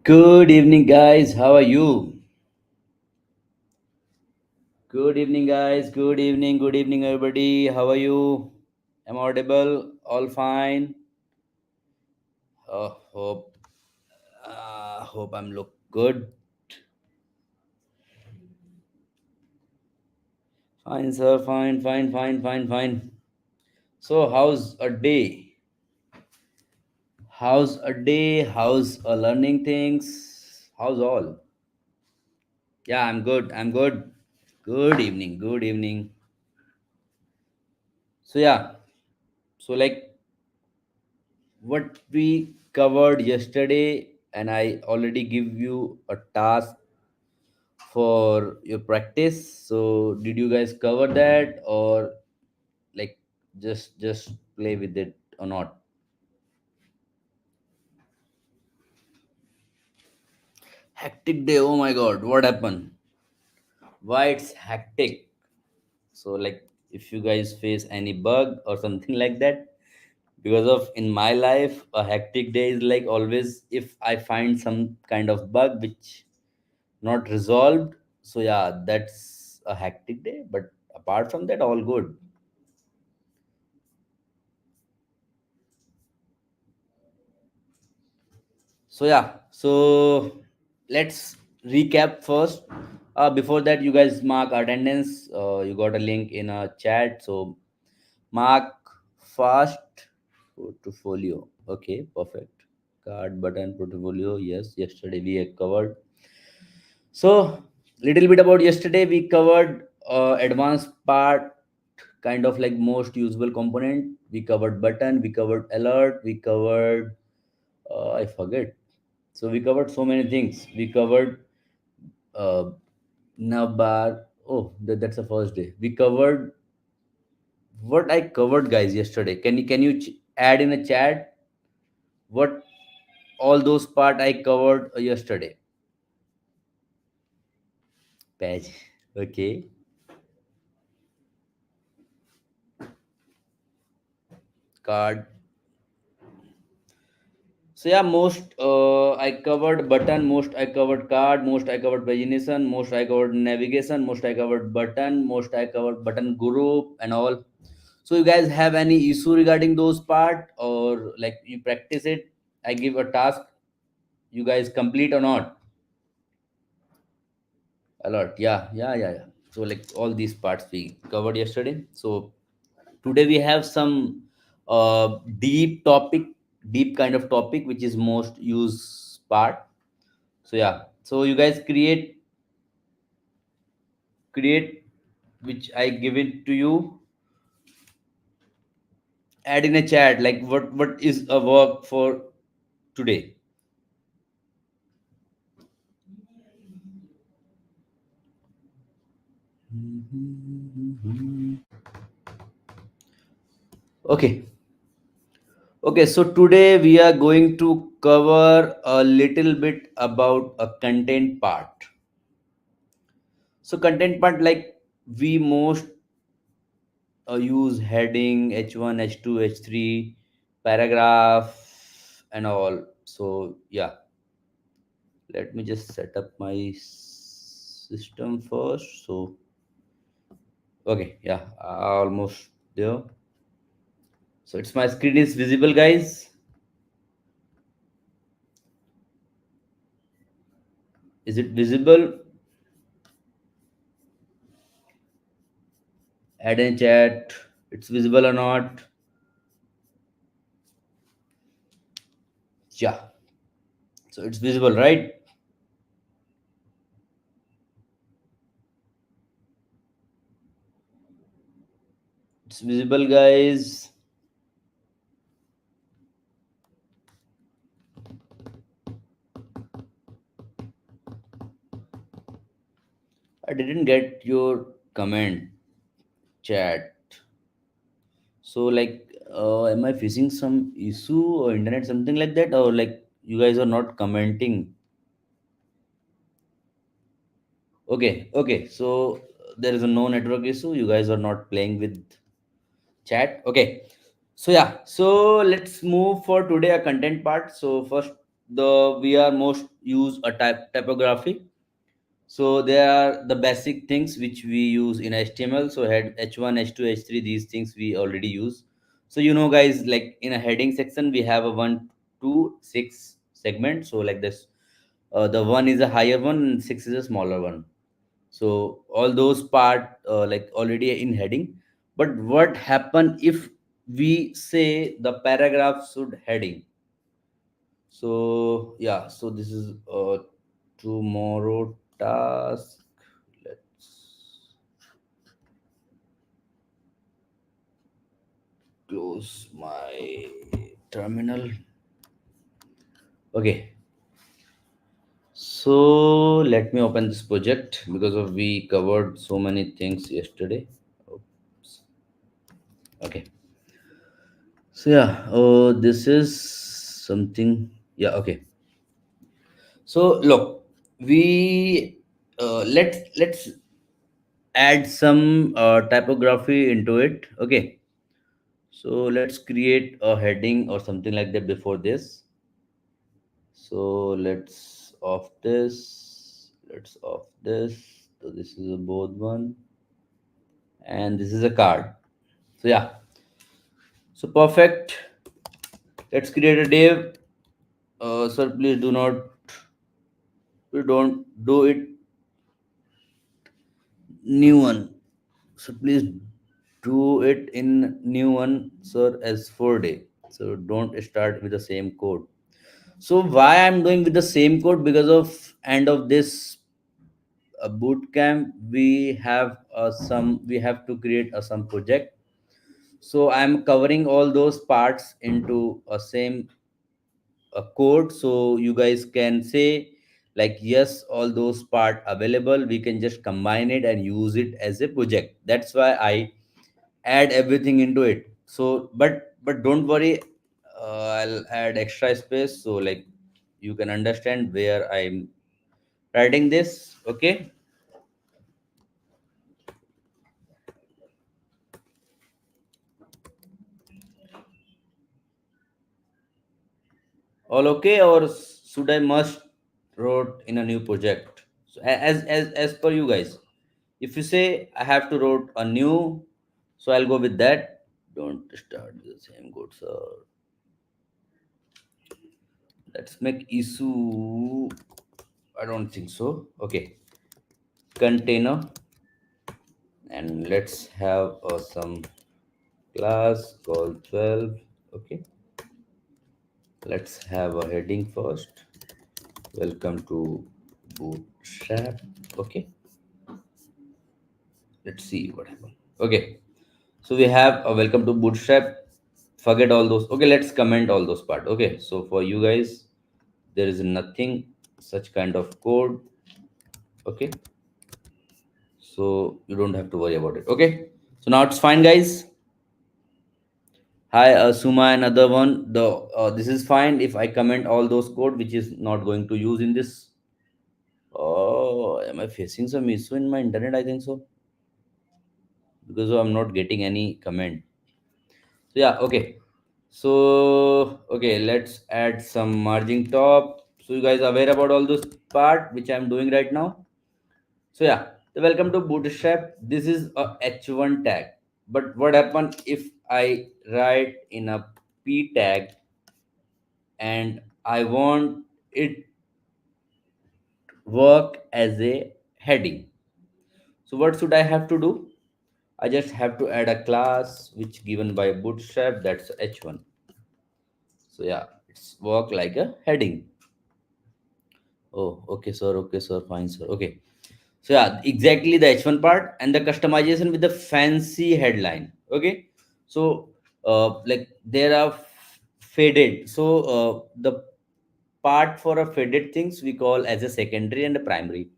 Good evening, guys. How are you? Good evening, guys. Good evening, everybody. How are you? Am I audible? All fine. Hope hope I'm look good. Fine, sir. Fine, fine, fine, fine, fine. So, how's a day? How's a day? How's learning things? How's all? Yeah, I'm good. I'm good. Good evening. Good evening. So yeah. So like what we covered yesterday, and I already give you a task for your practice. So did you guys cover that, or like just play with it or not? Hectic day. Oh my god, what happened? Why it's hectic? So like, if you guys face any bug or something like that, because of in my life a hectic day is like always if I find some kind of bug which not resolved. So yeah, that's a hectic day, but apart from that, all good. So yeah, so let's recap first. Before that, you guys mark attendance. You got a link in a chat, so mark fast portfolio. Okay, perfect. Card button portfolio. Yes, yesterday we had covered. So, little bit about yesterday. We covered advanced part, kind of like most usable component. We covered button. We covered alert. We covered I forget. So we covered so many things. We covered uh, navbar. Oh, that's the first day. We covered what I covered, guys, yesterday. Can you add in a chat what all those part I covered yesterday? Page. Okay. Card. So yeah, most I covered button, most I covered card, most I covered pagination, most I covered navigation, most I covered button, most I covered button group and all. So you guys have any issue regarding those part, or like you practice it? I give a task, you guys complete or not? A lot. Yeah, yeah, yeah, yeah. So like all these parts we covered yesterday. So today we have some deep topic, deep kind of topic, which is most used part. So yeah, so you guys create which I give it to you. Add in a chat like what is a work for today. Okay, okay. So today we are going to cover a little bit about a content part. So content part, like we most use heading H1, H2, H3, paragraph and all. So yeah, let me just set up my system first. So okay, yeah, almost there. So it's my screen is visible, guys. Is it visible? Add in chat. It's visible or not? Yeah. So it's visible, right? It's visible, guys. I didn't get your comment chat. So like, am I facing some issue or internet something like that, or like you guys are not commenting? Okay, okay. So there is a no network issue. You guys are not playing with chat. Okay. So yeah. So let's move for today a content part. So first, the we are most use a typography. So there are the basic things which we use in HTML. So head h1, h2, h3, these things we already use. So guys, like in a heading section we have a 1 to 6 segment. So like this, the 1 is a higher one and 6 is a smaller one. So all those part like already in heading. But what happen if we say the paragraph should heading? So yeah, so this is tomorrow task. Let's close my terminal. Okay, so let me open this project because of we covered so many things yesterday. Oops. Okay, so yeah, this is something. Yeah, okay. So look, we let's add some typography into it. Okay, so let's create a heading or something like that before this. So let's off this. Let's off this. So this is a both one, and this is a card. So yeah, so perfect. Let's create a div. Sir, please do not. We don't do it new one. So please do it in new one, sir, as 4 day. So don't start with the same code. So why I'm doing with the same code? Because of end of this bootcamp, we have to create some project. So I'm covering all those parts into a same code. So you guys can say like yes, all those part available. We can just combine it and use it as a project. That's why I add everything into it. So but don't worry, I'll add extra space so like you can understand where I'm writing this. Okay, all okay, or should I must wrote in a new project? So as per you guys, if you say I have to wrote a new, so I'll go with that. Don't start with the same code, sir. Let's make issue. I don't think so. Okay, container, and let's have some class called 12. Okay, let's have a heading first. Welcome to Bootstrap. Okay, let's see what happened. Okay, so we have a welcome to Bootstrap. Forget all those. Okay, let's comment all those part. Okay, so for you guys, there is nothing such kind of code. Okay, so you don't have to worry about it. Okay, so now it's fine, guys. Hi, Suma, another one. The this is fine if I comment all those code which is not going to use in this. Oh, am I facing some issue in my internet? I think so because I'm not getting any comment. So yeah, okay. So okay, let's add some margin top. So you guys are aware about all those part which I'm doing right now. So yeah, so welcome to Bootstrap. This is a H1 tag. But what happen if I write in a P tag and I want it work as a heading? So what should I have to do? I just have to add a class which given by Bootstrap, that's H1. So yeah, it's work like a heading. Oh, okay, sir, fine, sir. Okay. So yeah, exactly the H1 part and the customization with the fancy headline. Okay. So like there are faded. So the part for a faded things we call as a secondary and a primary.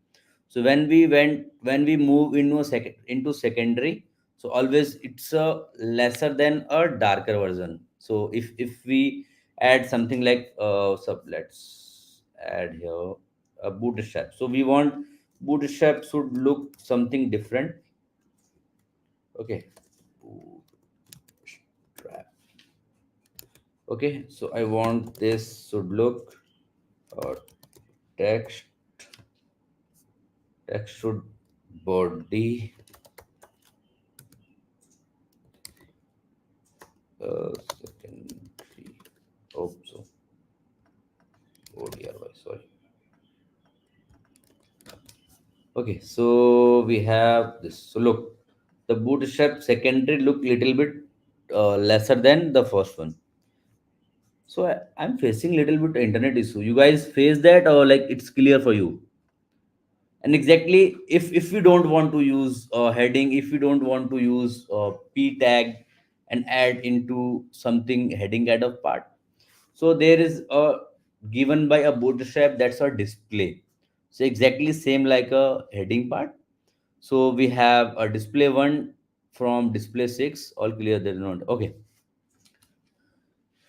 So when we move into a secondary, so always it's a lesser than a darker version. So if we add something like let's add here a bootstrap. So we want bootstrap should look something different. Okay, bootstrap. Okay, so I want this should look. uh, text text should body secondary. Oh, so ODRY, sorry. Okay, so we have this. So look, the bootstrap secondary look little bit lesser than the first one. So I'm facing little bit internet issue. You guys face that or like it's clear for you? And exactly, if we don't want to use heading, if we don't want to use p tag and add into something heading kind of part, so there is a given by a bootstrap, that's a display. So exactly same like a heading part. So we have a display one from display six. All clear? There is not okay.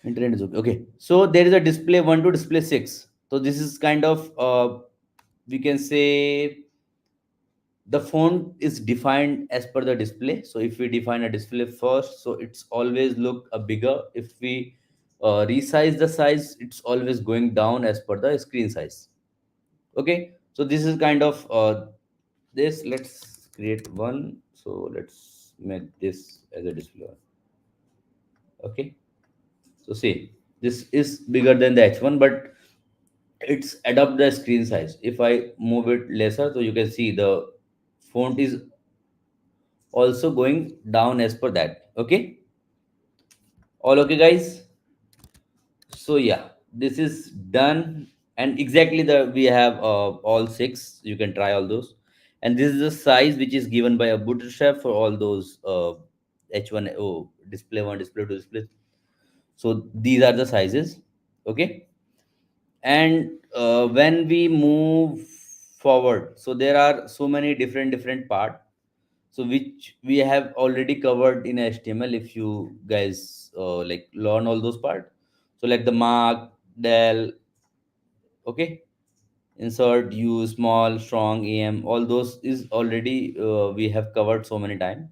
Internet is okay. Okay. So there is a display one to display six. So this is kind of we can say the font is defined as per the display. So if we define a display first, so it's always look a bigger. If we resize the size, it's always going down as per the screen size. Okay, so this is kind of this. Let's create one. So let's make this as a display one. Okay, so see, this is bigger than the h1, but it's adapt the screen size. If I move it lesser, so you can see the font is also going down as per that. Okay, all okay guys? So yeah, this is done. And exactly the we have all six. You can try all those. And this is the size which is given by a bootstrap for all those h1 display one, display two, display. So these are the sizes. Okay, and when we move forward, so there are so many different part, so which we have already covered in html. If you guys like learn all those part, so like the mark, del, okay, insert, use, small, strong, em, all those is already we have covered so many time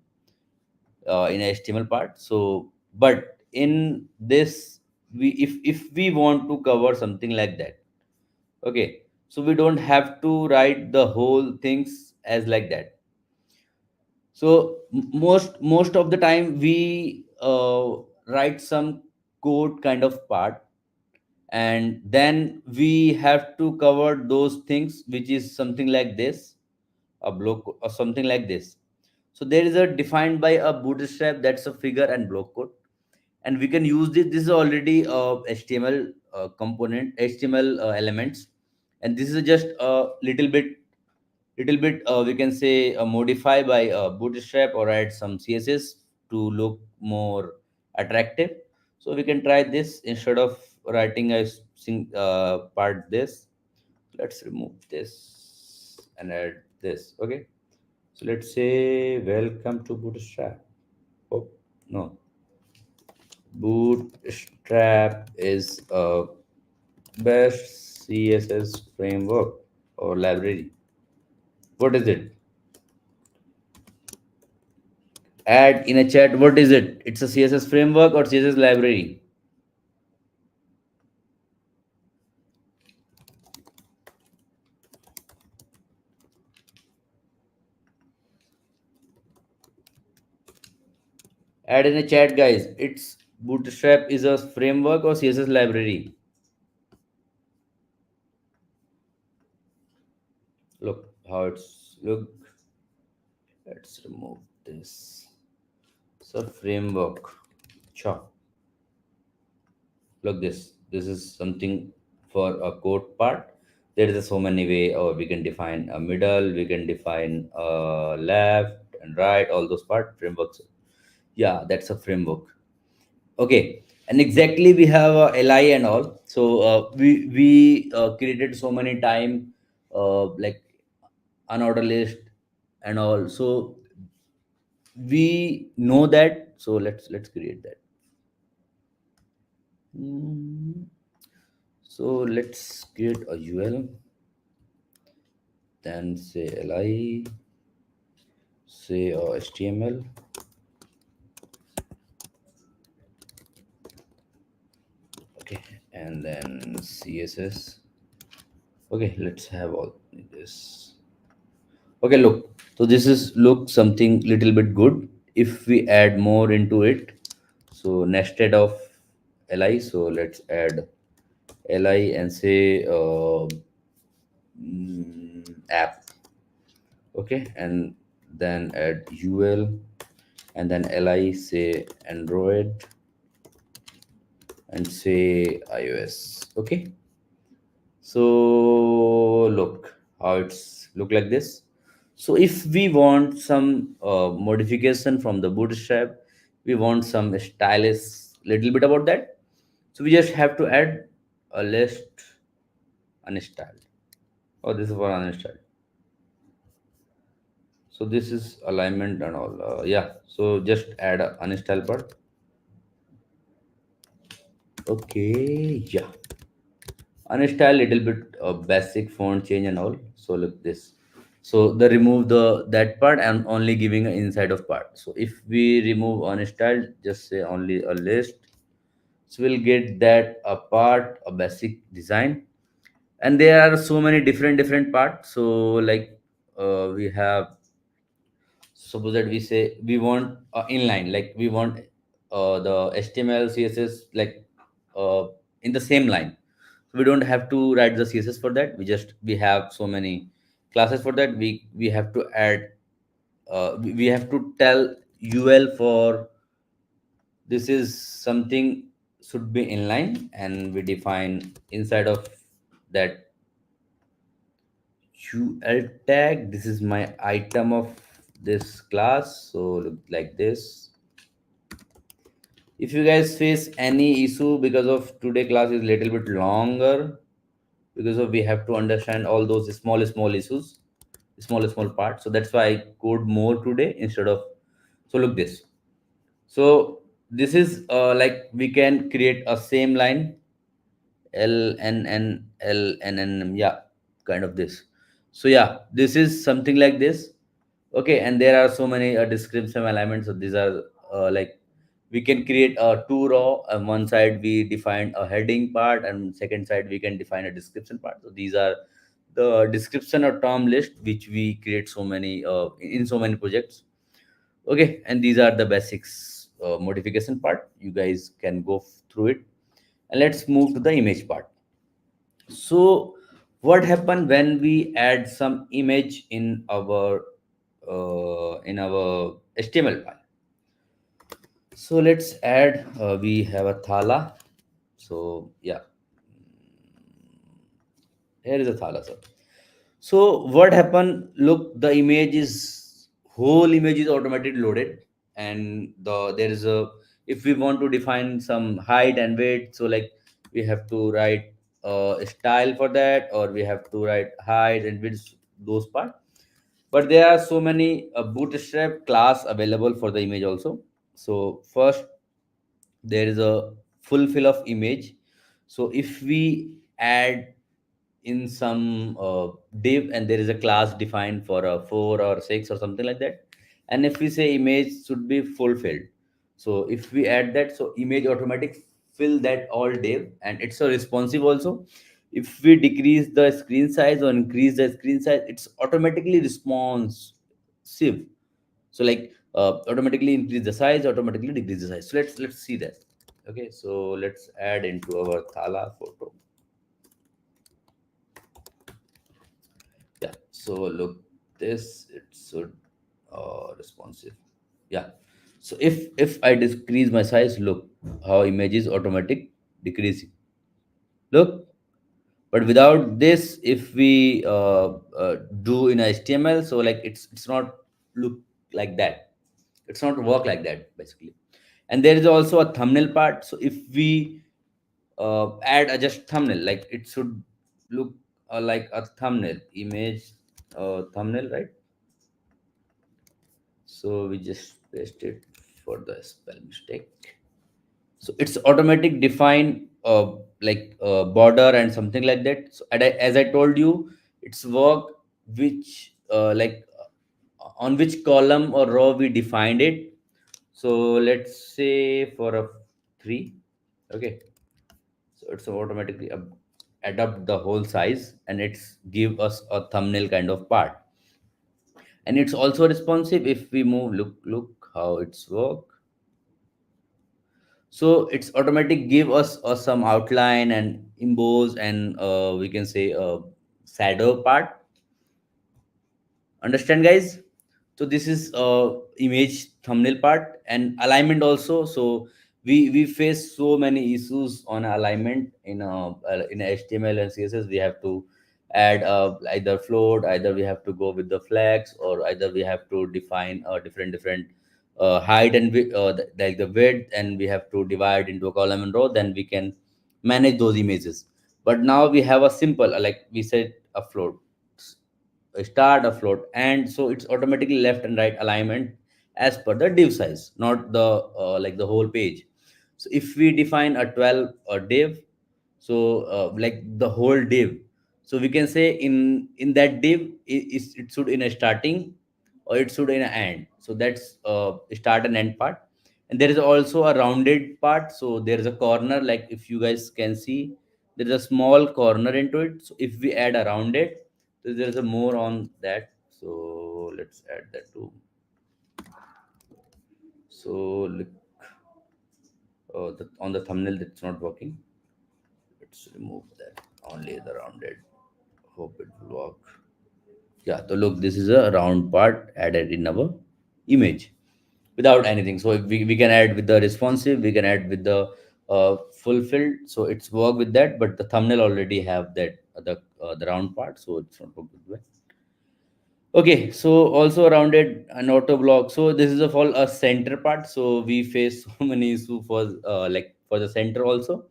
in html part. So but in this, we if we want to cover something like that, okay, so we don't have to write the whole things as like that. So most of the time we write some code kind of part, and then we have to cover those things which is something like this, a block or something like this. So there is a defined by a bootstrap, that's a figure and block code, and we can use this is already html component, html elements, and this is just a little bit we can say modify by bootstrap or add some css to look more attractive. So we can try this instead of writing a part this. Let's remove this and add this. Okay, so let's say welcome to bootstrap. Oh no, bootstrap is a best css framework or library. What is it? Add in a chat, what is it? It's a css framework or css library? Add in a chat guys, it's bootstrap is a framework or css library? Look how it's look. Let's remove this. It's a framework. Sure. Look this is something for a code part. There is a so many way, or we can define a middle, we can define left and right, all those part frameworks. Yeah, that's a framework. Okay, and exactly we have li and all. So we created so many time like unorder list and all. So we know that, so let's create that. Mm, so let's create a ul, then say li, say html. Okay, and then css. Okay, let's have all this. Okay, look. So this is look something little bit good. If we add more into it, so nested of li, so let's add li and say app. Okay, and then add ul, and then li say android, and say ios. Okay, so look how it's look like this. So if we want some modification from the bootstrap, we want some stylish little bit about that, so we just have to add a list unstyled. Oh, this is for unstyled. So this is alignment and all. Yeah, so just add a unstyled part. Okay, yeah, unstyle little bit basic font change and all. So look this, so the remove the that part and only giving a inside of part. So if we remove unstyle, just say only a list, so we'll get that a part, a basic design. And there are so many different parts. So like we have, suppose that we say we want inline, like we want the html css like uh, in the same line. We don't have to write the css for that. We have so many classes for that. We have to add we have to tell ul for this is something should be inline, and we define inside of that ul tag. This is my item of this class, so look like this. If you guys face any issue because of today class is little bit longer, because of we have to understand all those small issues, small parts, so that's why I code more today instead of. So look this. So this is like we can create a same line, L N N L N N, yeah, kind of this. So yeah, this is something like this. Okay, and there are so many description alignments. So these are like we can create a two row. On one side we define a heading part, and second side we can define a description part. So these are the description or term list which we create so many in so many projects. Okay, and these are the basics modification part. You guys can go through it, and let's move to the image part. So what happened when we add some image in our html file? So let's add we have a thala. So yeah, here is a thala, sir. So what happened? Look, the image is whole image is automatically loaded, and there is a, if we want to define some height and weight, so like we have to write a style for that, or we have to write height and width, those part. But there are so many bootstrap class available for the image also. So first there is a fulfill of image. So if we add in some div, and there is a class defined for a 4 or 6 or something like that, and if we say image should be fulfilled, so if we add that, so image automatic fill that all div, and it's a responsive also. If we decrease the screen size or increase the screen size, it's automatically responsive. So like automatically increase the size, automatically decrease the size. So let's see that. Okay, so let's add into our thala photo. Yeah, so look this, it should responsive. Yeah, so if I decrease my size, look how image is automatic decreasing. Look, but without this, if we do in html, so like it's not look like that. It's not work like that basically. And there is also a thumbnail part. So if we add a just thumbnail, like it should look like a thumbnail image, thumbnail, right? So we just paste it for the spell mistake. So it's automatic define like border and something like that. So as I told you, it's work which like on which column or row we defined it. So let's say for a 3. Okay, so it's automatically adopt the whole size, and it's give us a thumbnail kind of part. And it's also responsive. If we move, look how it's work. So it's automatic give us some outline and emboss, and we can say shadow part. Understand, guys? So this is image thumbnail part and alignment also. So we face so many issues on alignment in HTML and CSS. We have to add either float, either we have to go with the flags, or either we have to define different height and like the width, and we have to divide into a column and row. Then we can manage those images. But now we have a simple, like we said, a float, start, a float, and so it's automatically left and right alignment as per the div size, not the like the whole page. So if we define a 12 div, so like the whole div, so we can say in that div, it should in a starting, or it should in a end. So that's start and end part. And there is also a rounded part. So there is a corner, like if you guys can see, there is a small corner into it. So if we add a rounded, so there is a more on that. So let's add that too. So look, on the thumbnail that's not working. Let's remove that. Only the rounded. Hope it will work. Yeah. So look, this is a round part added in our image without anything. So if we can add with the responsive, we can add with the fulfilled. So it's work with that, but the thumbnail already have that the round part, so it's not work with that. Okay, so also rounded an auto block. So this is of all a center part. So we face so many issue for like for the center also.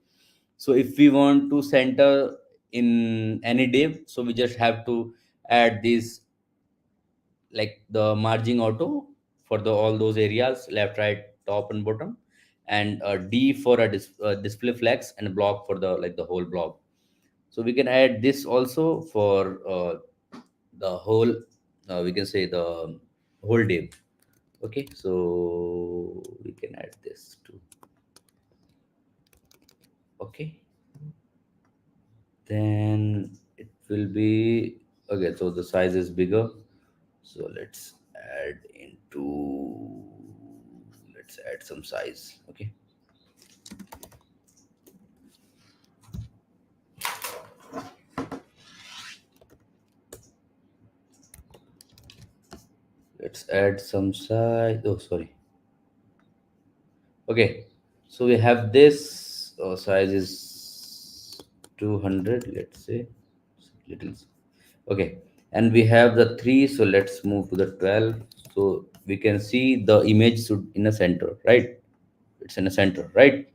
So if we want to center in any div, so we just have to add this, like the margin auto for the all those areas, left, right, top, and bottom, and D for a display flex, and a block for the like the whole block. So we can add this also for the whole, we can say the whole div. Okay, so we can add this too. Okay, then it will be okay. So the size is bigger. So add into let's add some size. Okay, let's add some size. Oh, sorry. Okay, so we have this size is 200. Let's say little. Okay, and we have the 3, so let's move to the 12. So we can see the image should in the center, right? It's in the center, right?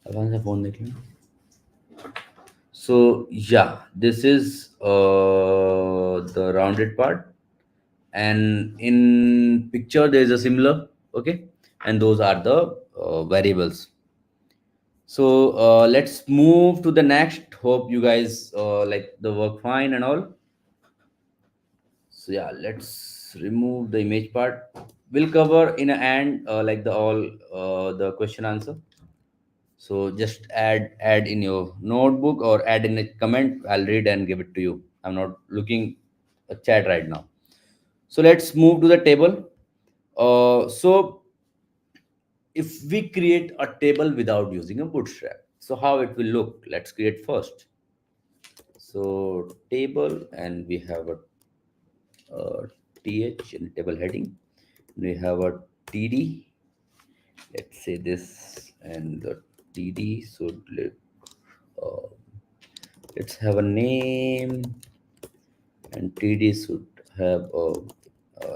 आवाज से phone देख लेना. So yeah, this is the rounded part, and in picture there is a similar. Okay, and those are the variables. So let's move to the next. Hope you guys like the work fine and all. So yeah, let's remove the image part. We'll cover in a end like the all the question answer. So just add in your notebook or add in a comment. I'll read and give it to you. I'm not looking a chat right now. So let's move to the table. So if we create a table without using a bootstrap, so how it will look? Let's create first. So table, and we have a th in table heading. We have a td. Let's say this, and the td should uh, let's have a name, and td should have a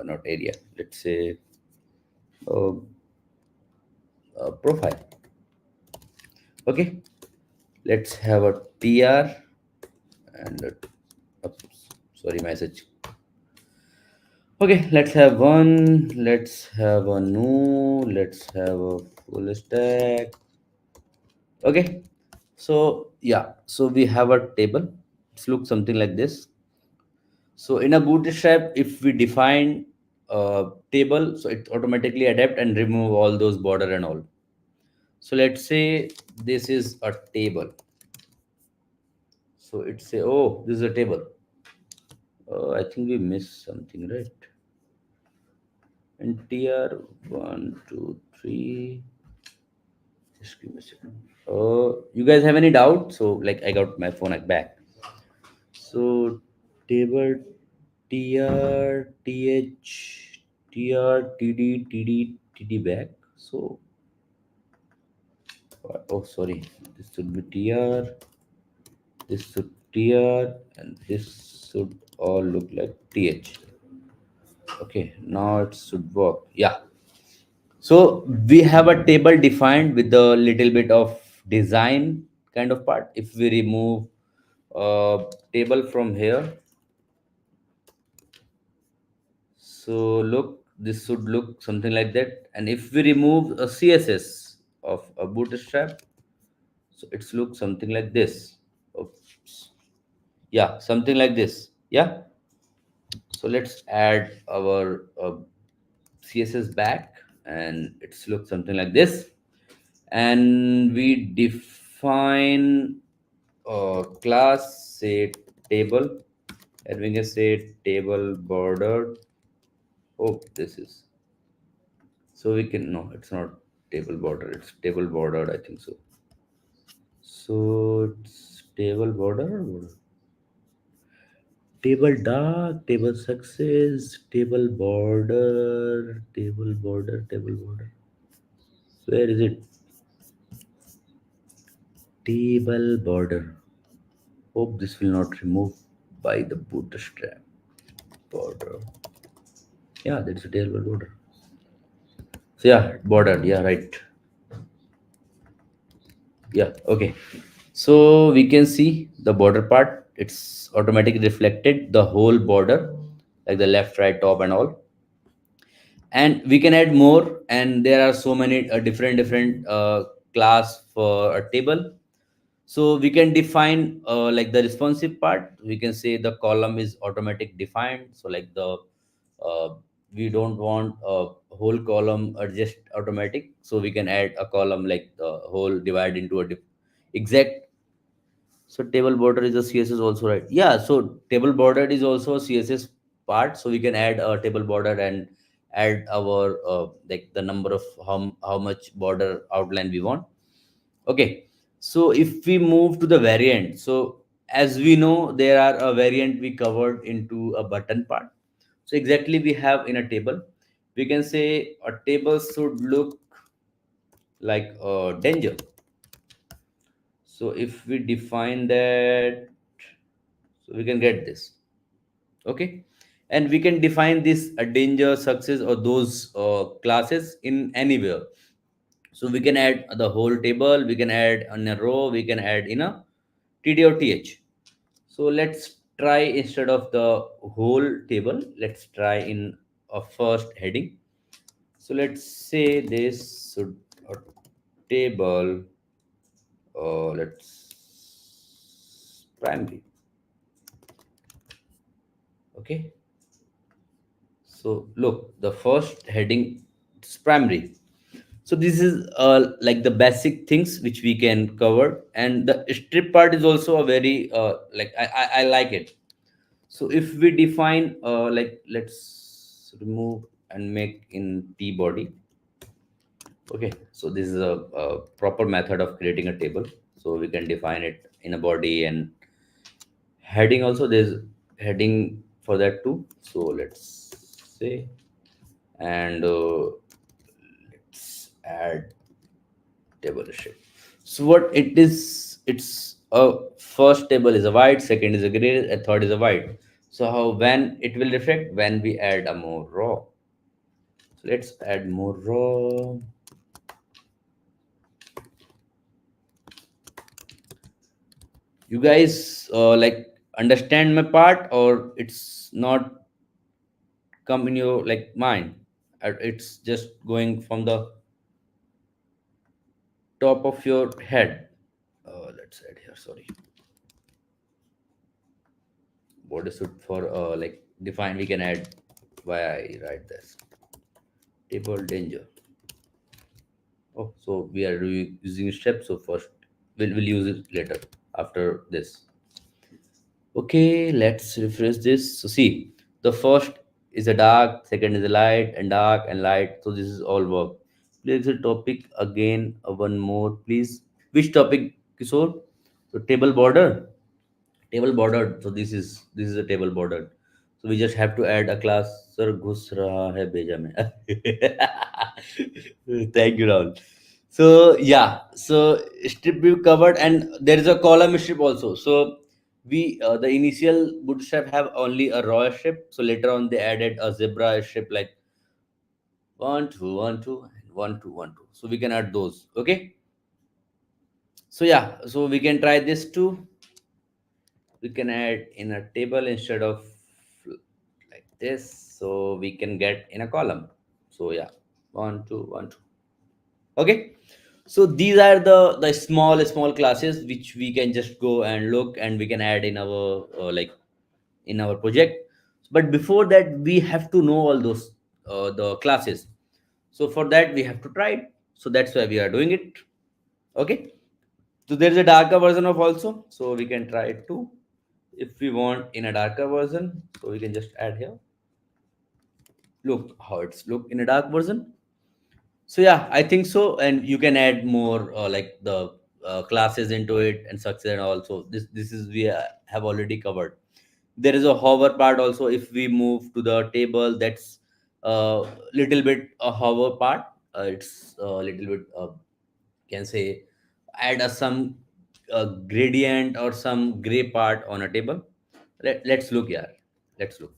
not area. Let's say uh, profile. Okay, let's have a tr, and oops, sorry, message. Okay, let's have one. Let's have a new. Let's have a full stack. Okay, so yeah, so we have a table. It's look something like this. So in a bootstrap, if we define a table, so it automatically adapt and remove all those border and all. So let's say this is a table. So it say, oh, this is a table. I think we missed something, right? And tr 1 2 3. Just give me a second. You guys have any doubt? So like I got my phone like back. So table tr th tr td td td back. So oh sorry, this should be tr, this should tr, and this should all look like th. Okay, now it should work. Yeah. So we have a table defined with a little bit of design kind of part. If we remove table from here, so look, this should look something like that. And if we remove a CSS of a Bootstrap, so it's look something like this. Oops. Yeah, something like this. Yeah. So let's add our CSS back, and it's look something like this. And we define a class, say table, and we can say table border. Oh, this is, so we can, no, it's not table border, it's table bordered, I think so. So it's table border, table dark, table success, table border, table border, table border. Where is it? Table border. Hope this will not remove by the bootstrap border. Yeah, that's a table border. So yeah, bordered. Yeah, right. Yeah, okay. So we can see the border part. It's automatically reflected the whole border, like the left, right, top, and all. And we can add more. And there are so many different class for a table. So we can define like the responsive part. We can say the column is automatic defined. So like the uh, we don't want a whole column or just automatic. So we can add a column like the whole divide into a exact. So table border is a CSS also, right? Yeah. So table border is also a CSS part. So we can add a table border and add our like the number of how much border outline we want. Okay. So if we move to the variant, so as we know, there are a variant we covered into a button part. So exactly we have in a table, we can say a table should look like a danger. So if we define that, so we can get this. Okay. And we can define this a danger, success, or those classes in anywhere. So we can add the whole table, we can add in a row, we can add in a td or th. So let's try, instead of the whole table, let's try in a first heading. So let's say this should a table, let's primary. Okay. So look, the first heading is primary. So this is like the basic things which we can cover, and the strip part is also a very like I like it. So if we define like let's remove and make in t body. Okay, so this is a proper method of creating a table. So we can define it in a body and heading also. There's heading for that too. So let's say, and let's add table shape. So what it is, it's a first table is a white, second is a gray, a third is a white. So how when it will reflect when we add a more raw. So let's add more raw. You guys like understand my part, or it's not come in your like mind? It's just going from the top of your head. Let's add here. Sorry, border should for like define. We can add. Why I write this table danger. Oh, so we are using steps. So first we'll use it later after this. Okay, let's refresh this. So see, the first is a dark, second is a light, and dark and light. So this is all work. Please the topic again, one more, please. Which topic, Kishore? So table border. Table bordered. So this is a table bordered. So we just have to add a class. Sir घुस रहा है भेजा में. Thank you, Rahul. So yeah, so strip view covered, and there is a column strip also. So we the initial bootstrap have only a raw strip. So later on they added a zebra strip like one two one two and one two one two. So we can add those. Okay. So yeah, so we can try this too. We can add in a table instead of like this, so we can get in a column. So yeah, one two one two. Okay, so these are the small classes which we can just go and look, and we can add in our like in our project. But before that we have to know all those the classes. So for that we have to try it, so that's why we are doing it. Okay, so there's a darker version of also, so we can try it too if we want in a darker version. So we can just add here. Look how it's look in a dark version. So yeah, I think so, and you can add more like the classes into it and success and also this is we have already covered. There is a hover part also. If we move to the table, that's a little bit a hover part. It's a little bit can say add a some gradient or some gray part on a table. Let's look here. Let's look.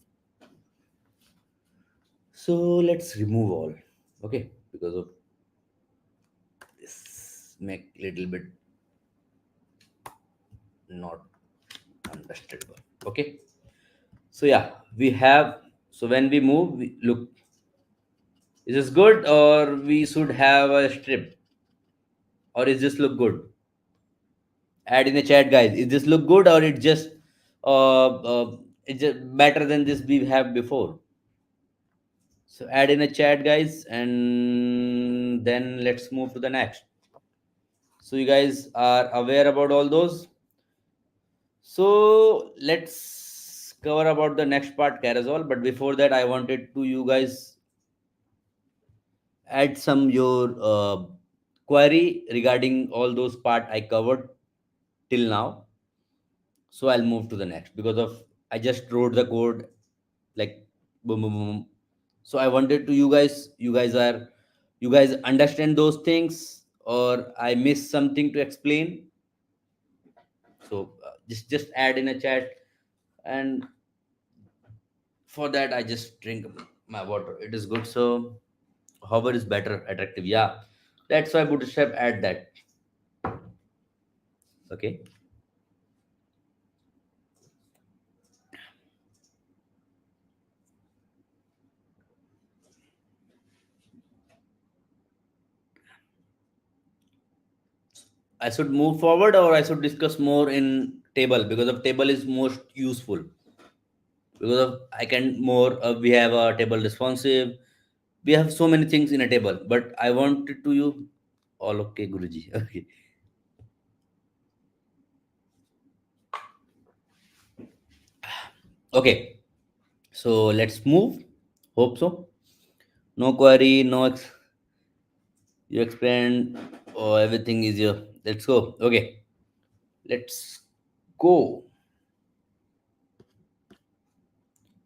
So let's remove all. Okay, because of this make little bit not understandable. Okay, so yeah, we have. So when we move, we look, is this good or we should have a strip, or is this look good? Add in the chat, guys. Is this look good or it just it's just better than this we have before? So add in a chat, guys, and then let's move to the next. So you guys are aware about all those. So let's cover about the next part, Carousel. But before that, I wanted to you guys add some your query regarding all those part I covered till now. So I'll move to the next because of I just wrote the code like boom boom boom. So I wanted to you guys understand those things or I missed something to explain. So just add in a chat, and for that I just drink my water. It is good. So hover is better attractive. Yeah, that's why Bootstrap add that. Okay, I should move forward or I should discuss more in table because of table is most useful because of I can more we have a table responsive. We have so many things in a table, but I wanted to you all. Okay, Guruji. Okay, okay, so let's move. Hope so. No query, no you explained. Oh, everything is here. Let's go. Okay, let's go.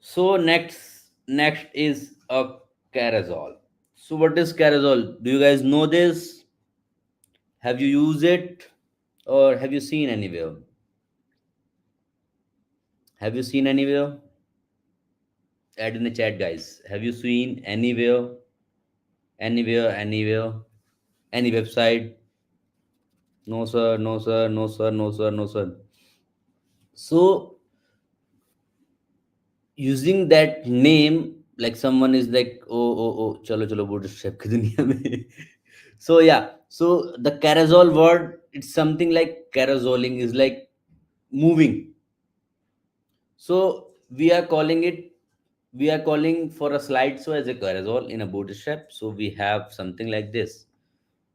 So next is a carousel. So what is carousel? Do you guys know this? Have you used it or have you seen anywhere? Have you seen anywhere? Add in the chat, guys. Have you seen anywhere, anywhere, any website? No sir, no sir, no sir, no sir, no sir. So using that name, like someone is like, oh, chalo chalo bootstrap ki duniya mein. So yeah, so the carousel word, it's something like carouseling is like moving. So we are calling for a slideshow as a carousel in a bootstrap. So we have something like this.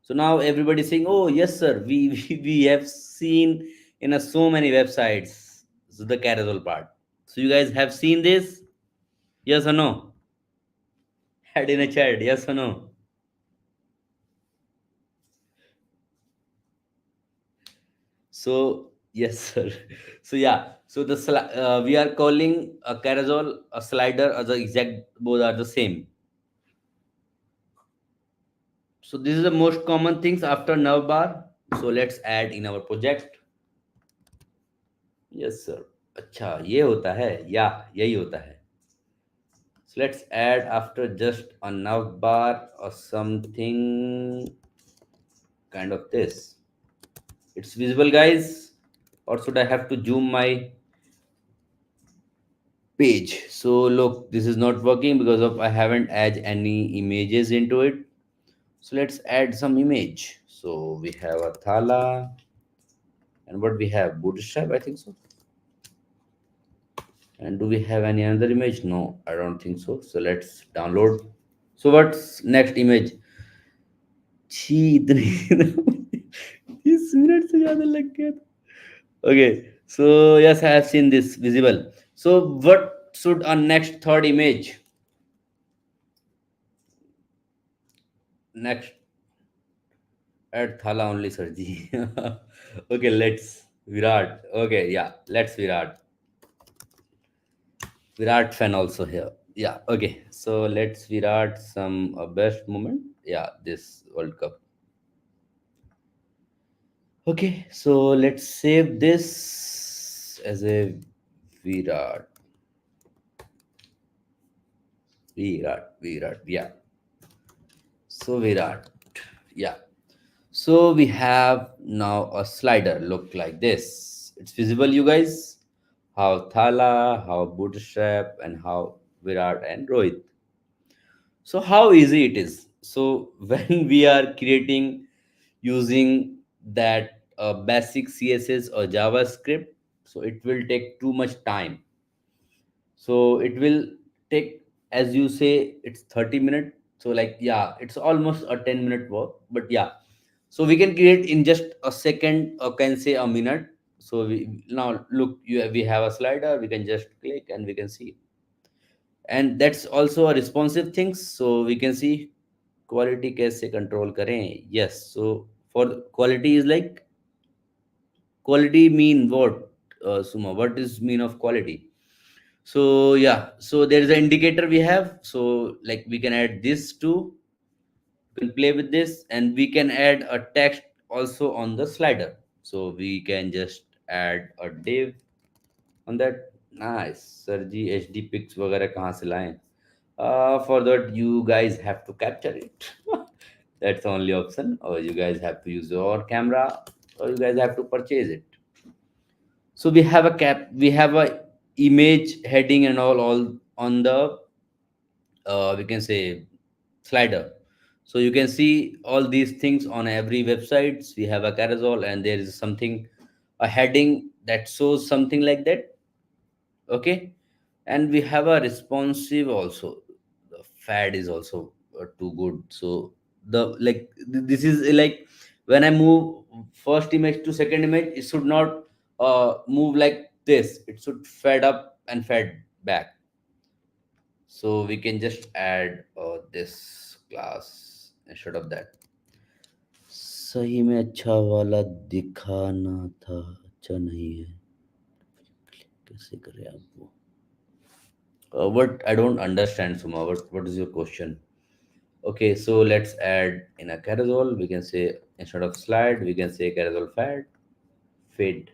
So now everybody saying, oh yes sir, we we have seen in a so many websites. So the carousel part. So you guys have seen this? Yes or no? Add in a chat. Yes or no? So yes, sir. So yeah. So we are calling a carousel a slider as the exact both are the same. So this is the most common things after navbar. So let's add in our project. Yes sir. अच्छा ये होता है या यही होता है. So let's add after just a navbar or something kind of this. It's visible guys, or should I have to zoom my page? So look, this is not working because of I haven't added any images into it. So let's add some image. So we have a thala, and what we have, bootstrap I think so. And do we have any another image? No, I don't think so. So let's download. So what's next image? छी इतने 30 minute से ज्यादा लग गया था. Okay, so yes, I have seen this visible. So what should our next third image? Next, add thala only, Sarji. Okay, let's Virat. Okay, yeah, let's Virat. Virat fan also here. Yeah, okay. So let's Virat some best moment. Yeah, this World Cup. Okay, so let's save this as a Virat. Virat. Yeah. So Virat. Yeah. So we have now a slider look like this. It's visible, you guys. How Thala, how Bootstrap, and how Virat and Rohit. So how easy it is. So when we are creating using that basic CSS or JavaScript, so it will take too much time. So it will take, as you say, it's 30 minutes. So like yeah, it's almost a 10-minute work. But yeah, so we can create in just a second or can say a minute. So we now look, we have a slider, we can just click and we can see. And that's also a responsive things. So we can see quality कैसे control करें. Yes, so for quality is like, quality mean what, Suma? What is mean of quality? So yeah, so there is an indicator we have. So like we can add this too. You can play with this, and we can add a text also on the slider. So we can just add a div on that. Nice, sir ji. HD pics वगैरह कहाँ से लाएं? For that you guys have to capture it. That's the only option, or you guys have to use your camera, or you guys have to purchase it. So we have a we have a image heading and all on the we can say slider. So you can see all these things on every websites. We have a carousel and there is something, a heading that shows something like that. Okay, and we have a responsive also. The fad is also too good. So the like this is like when I move first image to second image, it should not move like this. It should fed up and fed back. So we can just add this class instead of that. सही में अच्छा वाला दिखाना था, अच्छा नहीं है. कैसे करें आप वो? What I don't understand, Suma. What is your question? Okay, so let's add in a carousel. We can say instead of slide, we can say carousel fade.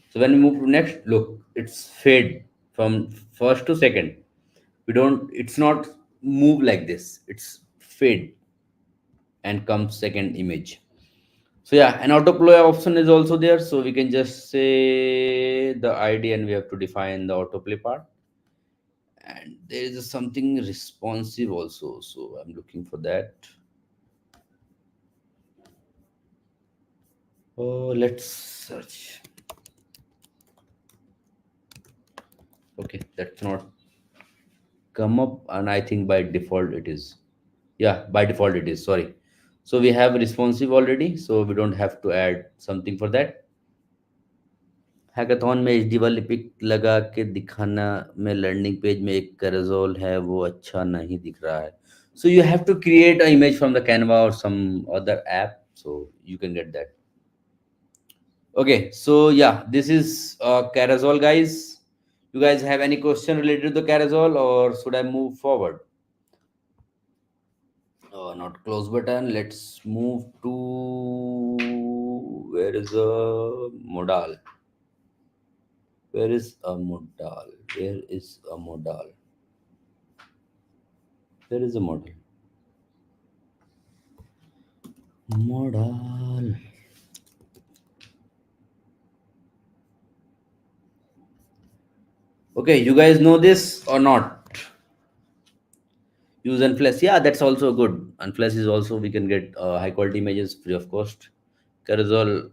So when we move to next, look, it's fade from first to second. We don't. It's not move like this. It's fade and comes second image. So yeah, an autoplay option is also there. So we can just say the ID and we have to define the autoplay part. And there is something responsive also. So I'm looking for that. Oh, let's search. Okay, that's not come up, and I think by default it is. Yeah, by default it is. Sorry. So we have responsive already, so we don't have to add something for that. Hackathon में HD वाली pick लगा के दिखाना में learning page में एक carousel है वो अच्छा नहीं दिख रहा है. So you have to create an image from the Canva or some other app, so you can get that. Okay, so yeah, this is Carousel, guys. You guys have any question related to the Carousel, or should I move forward? Not close button. Let's move to where is a modal? Where is a modal? Where is a modal? Where is a modal? Modal. Okay, you guys know this or not? Use Unflash. Yeah, that's also good. Unflash is also we can get high quality images free of cost. Carousel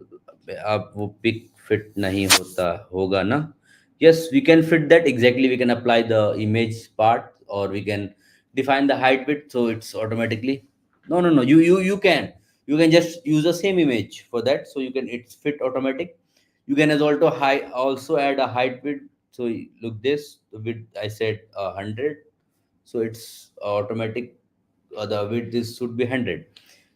आप वो pick fit नहीं होता होगा ना. Yes, we can fit that exactly. We can apply the image part, or we can define the height width, so it's automatically. No. You can just use the same image for that, so you can it's fit automatic. You can as also add a height width. So look this the width I said 100, so it's automatic. The width is should be 100.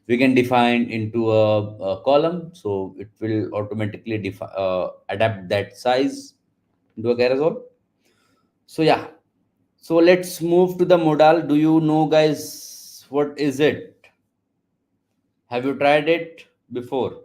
We can define into a column, so it will automatically adapt that size into a carousel. So yeah, so let's move to the modal. Do you know, guys, what is it? Have you tried it before?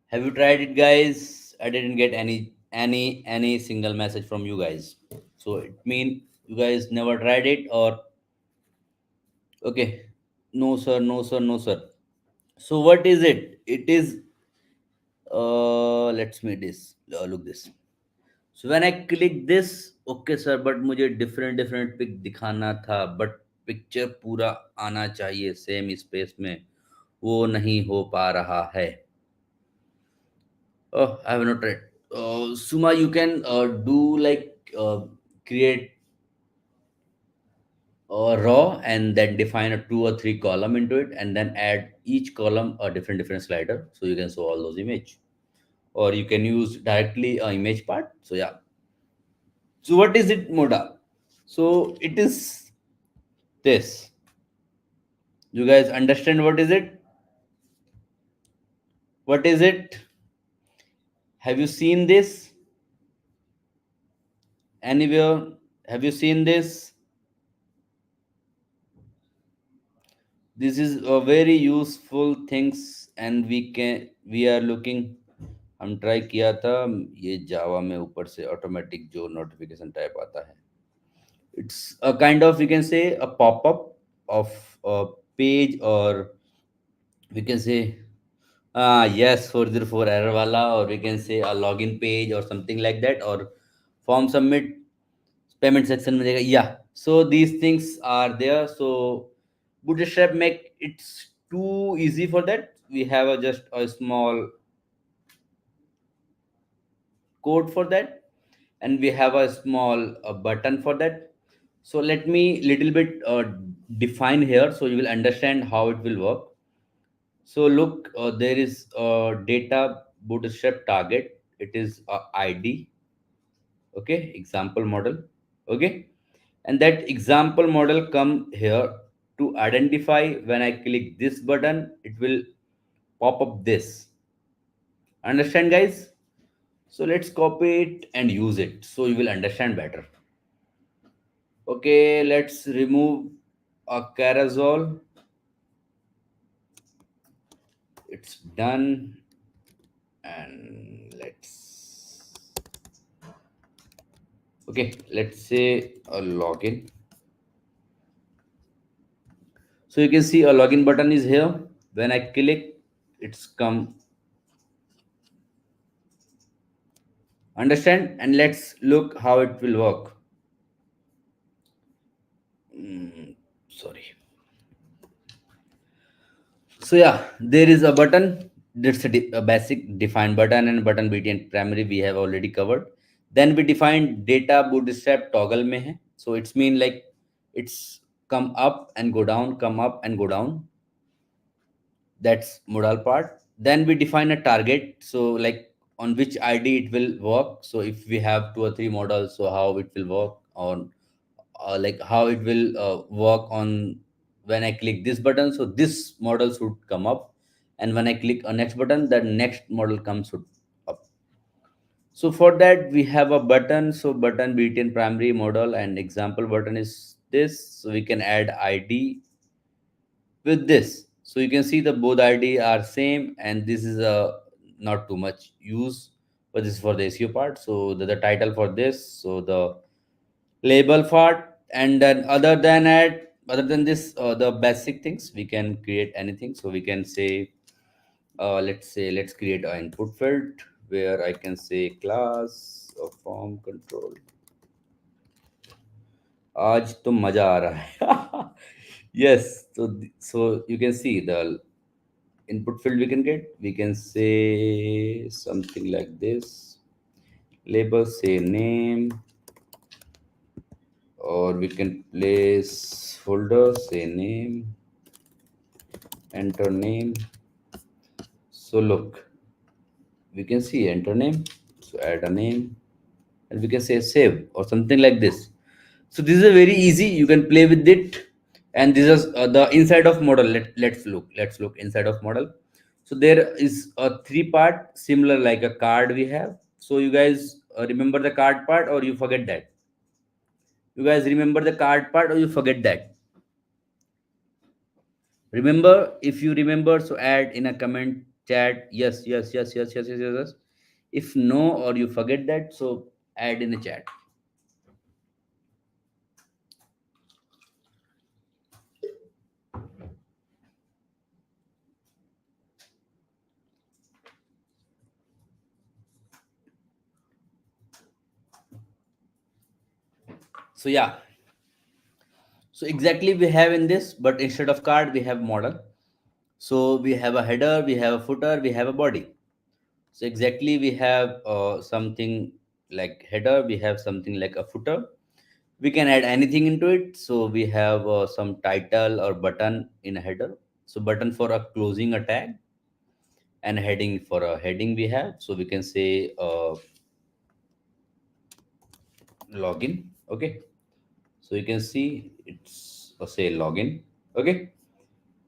Have you tried it, guys? I didn't get any single message from you guys, so it mean you guys never tried it, or okay. No sir, no sir, no sir. So what is it? It is let's me this look this. So when I click this, okay sir, but मुझे different pic दिखाना था, but picture पूरा आना चाहिए same space में, वो नहीं हो पा रहा है. Oh, I have not tried. Suma, you can do like create raw and then define a two or three column into it, and then add each column a different slider, so you can show all those image, or you can use directly a image part. So yeah. So what is it, Moda? So it is this. You guys understand what is it? What is it? Have you seen this anywhere? Have you seen this? This is a very useful things, and we are looking. हम try किया था ये जावा में ऊपर से automatic जो notification type आता है. It's a kind of, we can say, a pop-up of a page, or we can say yes, 404 error wala, or we can say a login page or something like that, or form submit payment section में जाएगा. Yeah, so these things are there. So bootstrap make it's too easy for that. We have just a small code for that, and we have a small button for that. So let me little bit define here, so you will understand how it will work. So look, there is a data bootstrap target. It is a ID, okay, example model, okay, and that example model come here to identify. When I click this button, it will pop up this. Understand, guys? So let's copy it and use it, so you will understand better. Okay, let's remove a carousel. It's done, and let's say a login. So you can see a login button is here. When I click, it's come. Understand? And let's look how it will work. Sorry. So yeah, there is a button. That's a basic define button and button btn primary we have already covered. Then we define data bootstrap toggle mein hai. So it's mean like it's come up and go down, come up and go down. That's modal part. Then we define a target, so like on which id it will work. So if we have two or three models, so how it will work on, like how it will work on when I click this button, so this model should come up, and when I click a next button, the next model comes should up. So for that we have a button, so button btn primary model and example button is this, so we can add id with this. So you can see the both id are same, and this is a not too much use, but this is for the seo part. So the title for this, so the label part. And then other than this, the basic things we can create anything. So we can say, let's create an input field where I can say class or form control. आज तो मजा आ रहा है. Yes, so you can see the input field we can say something like this. Label say name, or we can place folder say name, enter name. So look, we can see enter name, so add a name, and we can say save or something like this. So this is a very easy, you can play with it. And this is the inside of model. Let's look inside of model. So there is a three part similar like a card we have. So you guys remember the card part or you forget that? You guys remember the card part or you forget that? Remember, if you remember, so add in a comment chat. Yes, yes, yes, yes, yes, yes, yes, yes. If no, or you forget that, so add in a chat. So yeah, so exactly we have in this, but instead of card, we have model. So we have a header, we have a footer, we have a body. So exactly we have something like header, we have something like a footer. We can add anything into it. So we have some title or button in a header. So button for a closing a tag, and heading for a heading we have. So we can say login. Okay. So you can see it's say login. Okay.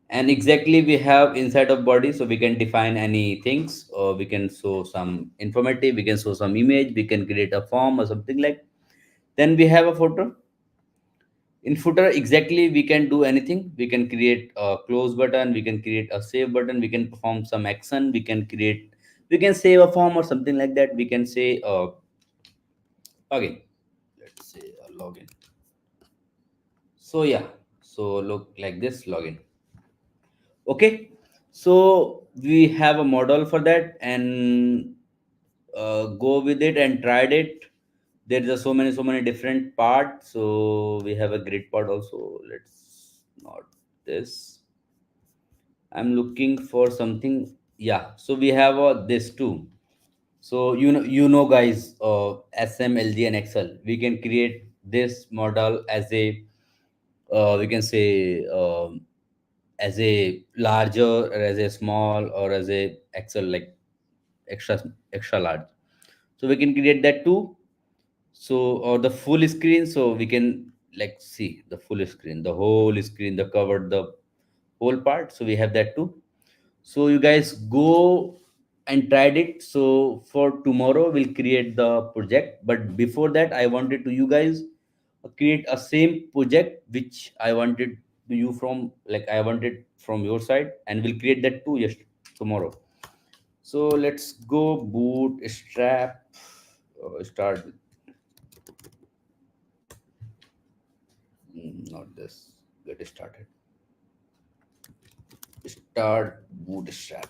And exactly we have inside of body, so we can define any things, or we can show some informative, we can show some image, we can create a form or something like. Then we have a footer. In footer exactly we can do anything, we can create a close button, we can create a save button, we can perform some action, we can save a form or something like that. We can say again, let's say login. So yeah, so look like this login. Okay, so we have a model for that, and go with it and tried it. There's so many different parts. So we have a grid part also. Let's not this. I'm looking for something. Yeah, so we have this too. So guys, SMLG and Excel. We can create this model as a we can say as a larger, or as a small, or as a Excel like extra large. So we can create that too. So or the full screen, so we can like see the full screen, the whole screen, the covered the whole part. So we have that too. So you guys go and tried it. So for tomorrow we'll create the project, but before that I wanted to you guys create a same project which I wanted to you from, like I wanted from your side, and we'll create that too just tomorrow. So let's go bootstrap, start not this, get started, start bootstrap.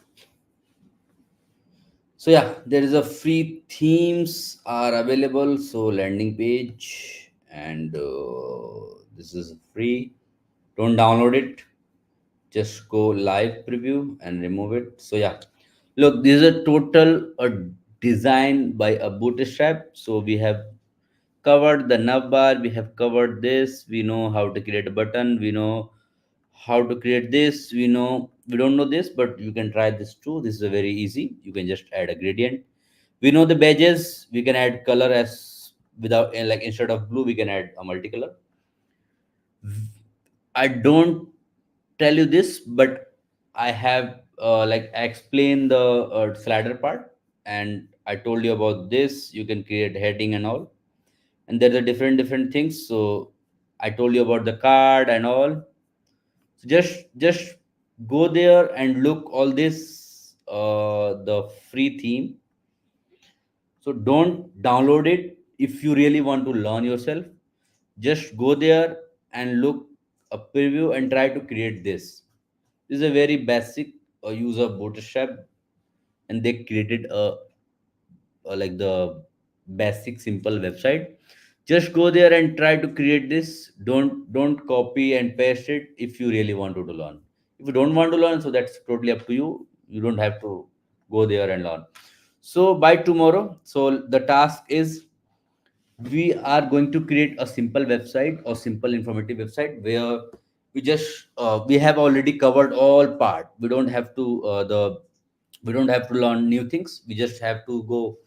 So yeah, there is a free themes are available. So landing page, and this is free. Don't download it. Just go live preview and remove it. So yeah, Look, this is a total design by a Bootstrap. So we have covered the navbar, we have covered this, we know how to create a button, we know how to create this, we don't know this, but you can try this too. This is a very easy. You can just add a gradient. We know the badges, we can add color as without like instead of blue, we can add a multicolor. I don't tell you this, but I have like I explained the slider part, and I told you about this. You can create heading and all, and there are different things. So I told you about the card and all. So just go there and look all this the free theme. So don't download it if you really want to learn yourself. Just go there and look a preview and try to create this. This is a very basic use of Bootstrap, and they created a like the basic simple website. Just go there and try to create this. Don't copy and paste it if you really want to learn. If you don't want to learn, so that's totally up to you. You don't have to go there and learn. So by tomorrow, so the task is we are going to create a simple website or simple informative website where we have already covered all part. We don't have to learn new things. We just have to go.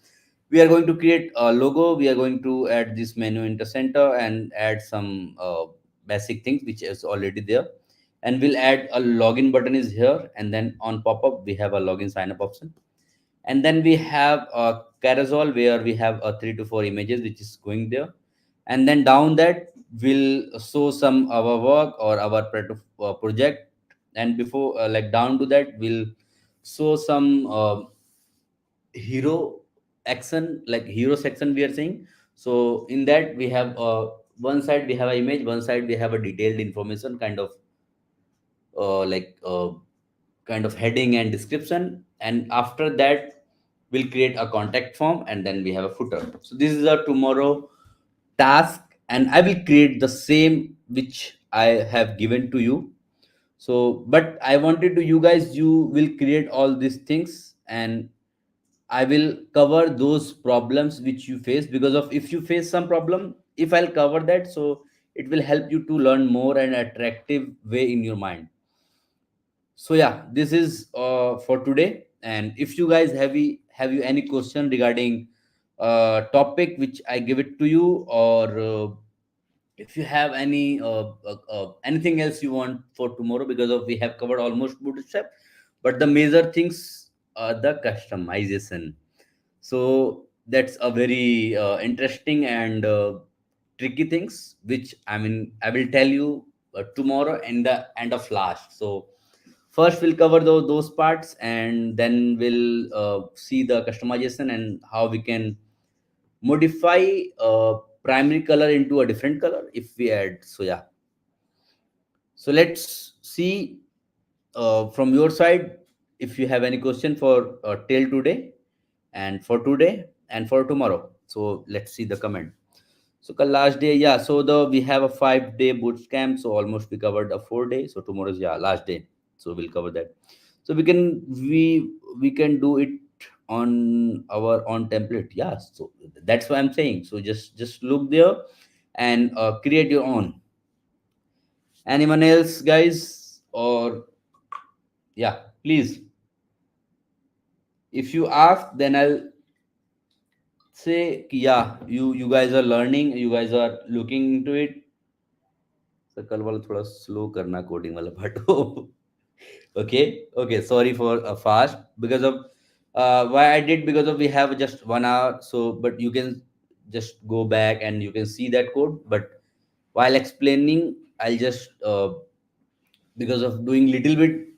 We are going to create a logo. We are going to add this menu in the center and add some basic things which is already there, and we'll add a login button is here, and then on pop-up we have a login sign up option, and then we have a carousel where we have a 3 to 4 images which is going there, and then down that will show some our work or our project, and before like down to that will show some hero action, like hero section we are saying. So in that we have one side we have an image, one side we have a detailed information like kind of heading and description, and after that we'll create a contact form, and then we have a footer. So this is a tomorrow task, and I will create the same which I have given to you. So but I wanted to you guys, you will create all these things, and I will cover those problems which you face, because of if you face some problem, if I'll cover that, so it will help you to learn more and attractive way in your mind. So yeah, this is for today. And if you guys have you any question regarding topic which I give it to you, or if you have anything else you want for tomorrow, because of we have covered almost Bootstrap, but the major things are the customization. So that's a very interesting and tricky things which I will tell you tomorrow in the end of last. So first we'll cover those parts, and then we'll see the customization and how we can modify primary color into a different color if we add. So yeah, so let's see from your side if you have any question for till today, and for today and for tomorrow. So let's see the comment. So kal last day, yeah. So we have a 5 day boot camp. So almost we covered a 4 day. So tomorrow is, yeah, last day. So we'll cover that. So we can do it on our own template. Yeah. So that's what I'm saying. So just look there and create your own. Anyone else, guys? Or yeah, please. If you ask, then I'll say कि, yeah, you guys are learning, you guys are looking into it. So कल वाला थोड़ा slow करना coding वाला part. Okay, okay, sorry for fast, because of why I did, because of we have just 1 hour. So but you can just go back and you can see that code, but while explaining I'll just because of doing little bit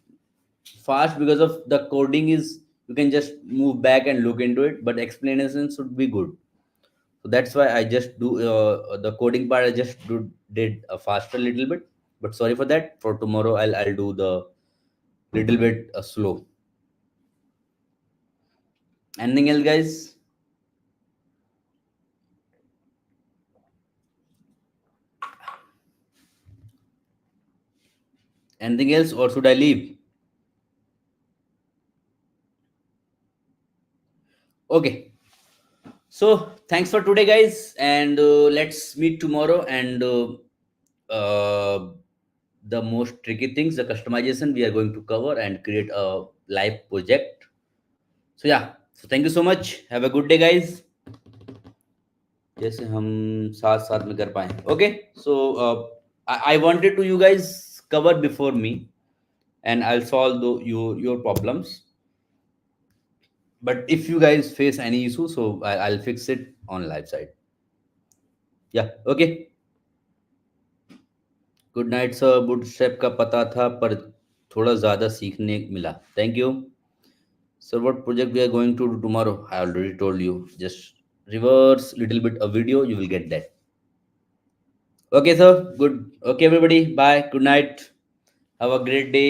fast, because of the coding is you can just move back and look into it, but explanation should be good. So that's why I just do the coding part. I just did a faster little bit, but sorry for that. For tomorrow I'll do the little bit slow. Anything else, guys? Anything else, or should I leave? Okay, so thanks for today, guys, and let's meet tomorrow. And the most tricky things, the customization, we are going to cover and create a live project. So yeah, so thank you so much. Have a good day, guys. जैसे हम साथ साथ में कर पाए. Okay, so I wanted to you guys cover before me, and I'll solve your problems. But if you guys face any issue, so I'll fix it on live side. Yeah, okay. Good night sir. Bootstrap का पता था पर थोड़ा ज़्यादा सीखने मिला. Thank you sir. What project we are going to do tomorrow? I already told you. Just reverse little bit a video, you will get that. Okay, sir. Good. Okay, everybody. Bye. Good night. Have a great day.